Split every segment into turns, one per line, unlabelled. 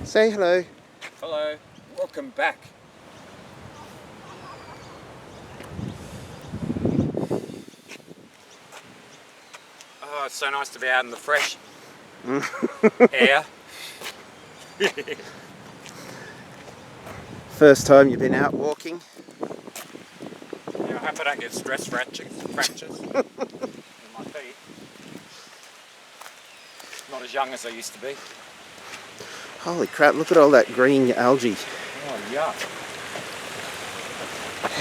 Say hello.
Hello, welcome back. Oh, it's so nice to be out in the fresh air.
First time you've been out walking?
Yeah, I hope I don't get stress fractures in my feet. Not as young as I used to be.
Holy crap, look at all that green algae.
Oh, yuck.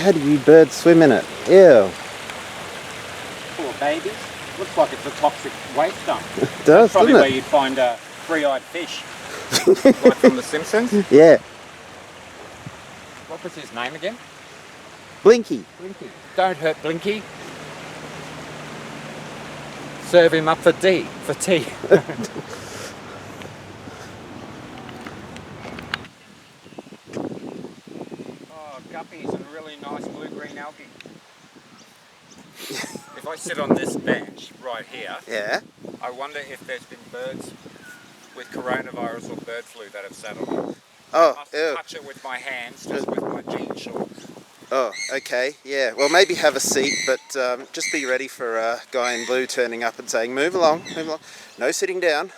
How do you birds swim in it? Ew.
Poor babies. Looks like it's a toxic waste dump.
It does,
Probably
doesn't
where
it?
you'd find a three-eyed fish. Like from The Simpsons.
Yeah.
What was his name again?
Blinky.
Blinky. Don't hurt Blinky. Serve him up for tea. Oh, guppies and really nice blue-green algae. If I sit on this bench right here,
Yeah.
I wonder if there's been birds with coronavirus or bird flu that have sat on it.
Oh,
I must
ew.
touch it with my hands, just with my jean shorts.
Oh, okay. Yeah. Well, maybe have a seat, but just be ready for a guy in blue turning up and saying, move along, move along. No sitting down.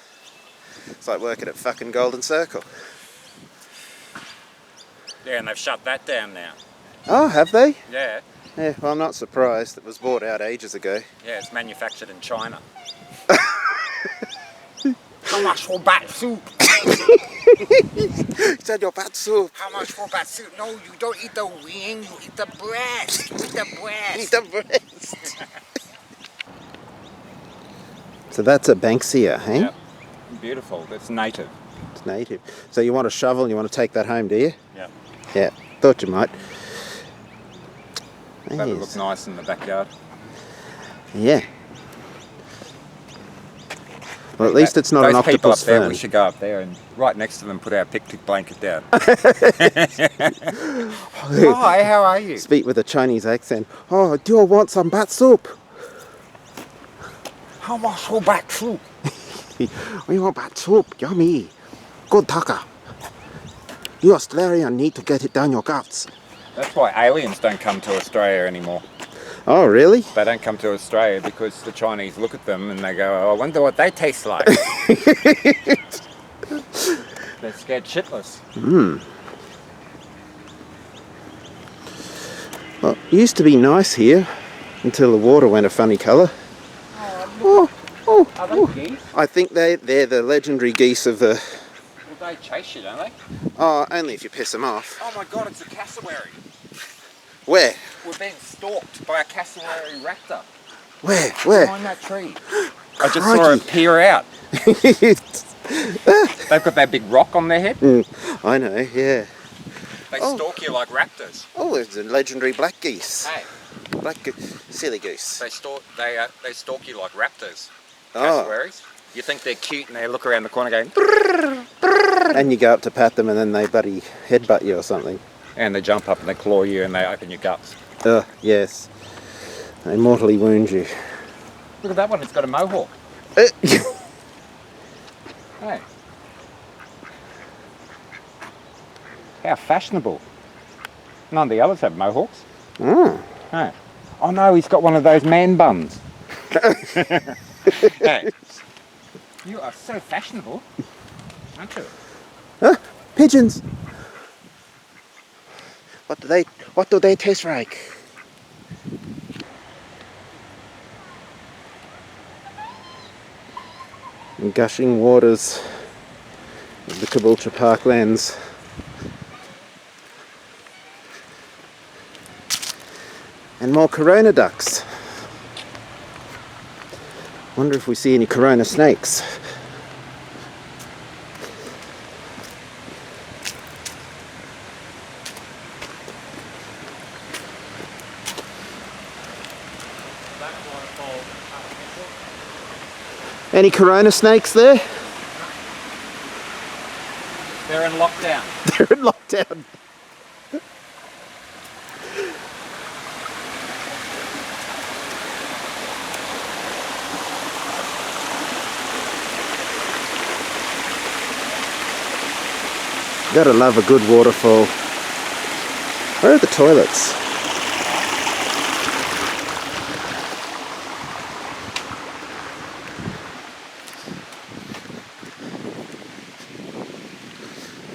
It's like working at fucking Golden Circle.
Yeah, and they've shut that down now.
Oh, have they?
Yeah,
Yeah, well, I'm not surprised. It was bought out ages ago.
yeah, it's manufactured in China. How much for bat soup?
It's had your bat soup.
How much for bat soup? No, you don't eat the wing, you eat the breast. You eat the breast.
Eat the breast. So that's a Banksia, hey?
Yep. Beautiful, it's native.
It's native. So you want a shovel and you want to take that home, do you?
Yep.
Yeah, thought you might.
That'll
Yes.
look nice in the backyard.
Yeah. Well, at least it's not an
Those people
octopus
up there,
fern.
we should go up there and right next to them put our picnic blanket down. Hi, how are you?
Speak with a Chinese accent. Oh, do you want some bat soup?
How much for bat soup?
We want bat soup. Yummy. Good tucker. You Australian need to get it down your guts.
That's why aliens don't come to Australia anymore.
Oh, really?
They don't come to Australia because the Chinese look at them and they go, oh, I wonder what they taste like. They're scared shitless.
Well, it used to be nice here until the water went a funny colour.
Are they geese?
I think they're the legendary geese of the...
Well, they chase you, don't they?
Oh, only if you piss them off.
Oh my god, it's a cassowary.
Where?
We're being stalked by a cassowary raptor
Where?
behind that tree. I just saw it peer out. They've got that big rock on their head.
I know, yeah.
They stalk you like raptors.
Oh, it's a legendary black geese.
Hey,
Silly goose.
they stalk you like raptors.
Oh,
Cassowaries. You think they're cute and they look around the corner going,
and you go up to pat them and then they bloody headbutt you or something.
and they jump up and they claw you and they open your guts.
Oh, yes. They mortally wound you.
Look at that one, it's got a mohawk. Hey. How fashionable. None of the others have mohawks.
Oh.
Hey. Oh no, he's got one of those man buns. Hey. You are so fashionable, aren't you?
Pigeons. What do they taste like? And gushing waters of the Caboolture Parklands. And more corona ducks. Wonder if we see any corona snakes. Any corona snakes there?
They're in lockdown.
They're in lockdown. Gotta love a good waterfall. Where are the toilets?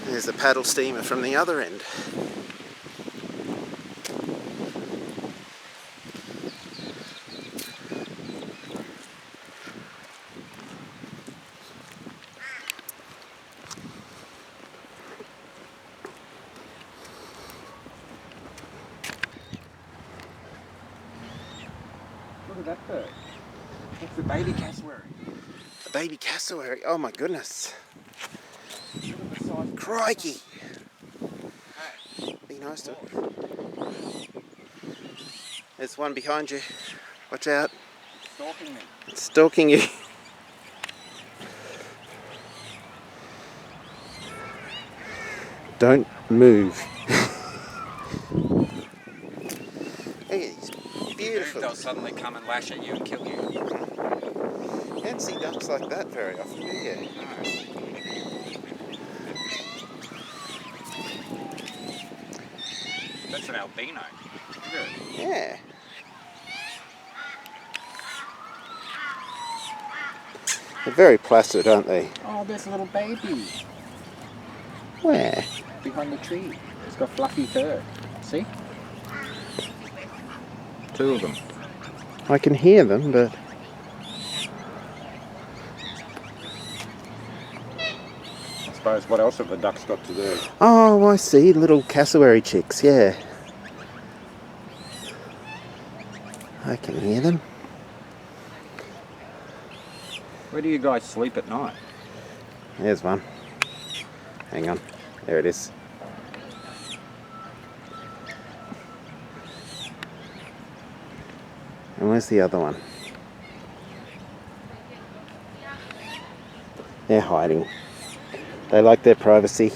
There's a paddle steamer from the other end.
Look at that bird. That's the baby cassowary.
A baby cassowary. Oh my goodness.
Look at the size.
Crikey.
Hey,
Be nice to it. There's one behind you. Watch out.
stalking me.
It's stalking you. Don't move. Hey, he's beautiful.
They'll suddenly come and lash at you and kill you.
You don't see ducks like that very often, do you?
That's an albino. Look at it.
Yeah. They're very placid, aren't they?
Oh, there's a little baby
Where?
behind the tree. It's got fluffy fur. See? 2 of them.
I can hear them, but...
I suppose what else have the ducks got to do?
Oh, I see. Little cassowary chicks, yeah. I can hear them.
Where do you guys sleep at night?
There's one. Hang on. There it is. And where's the other one? They're hiding. They like their privacy.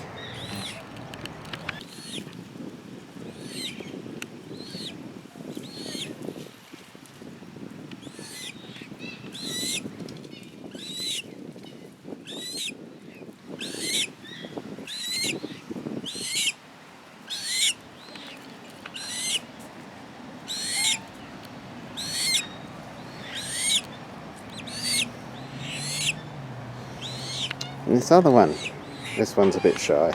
And this other one, this one's a bit shy.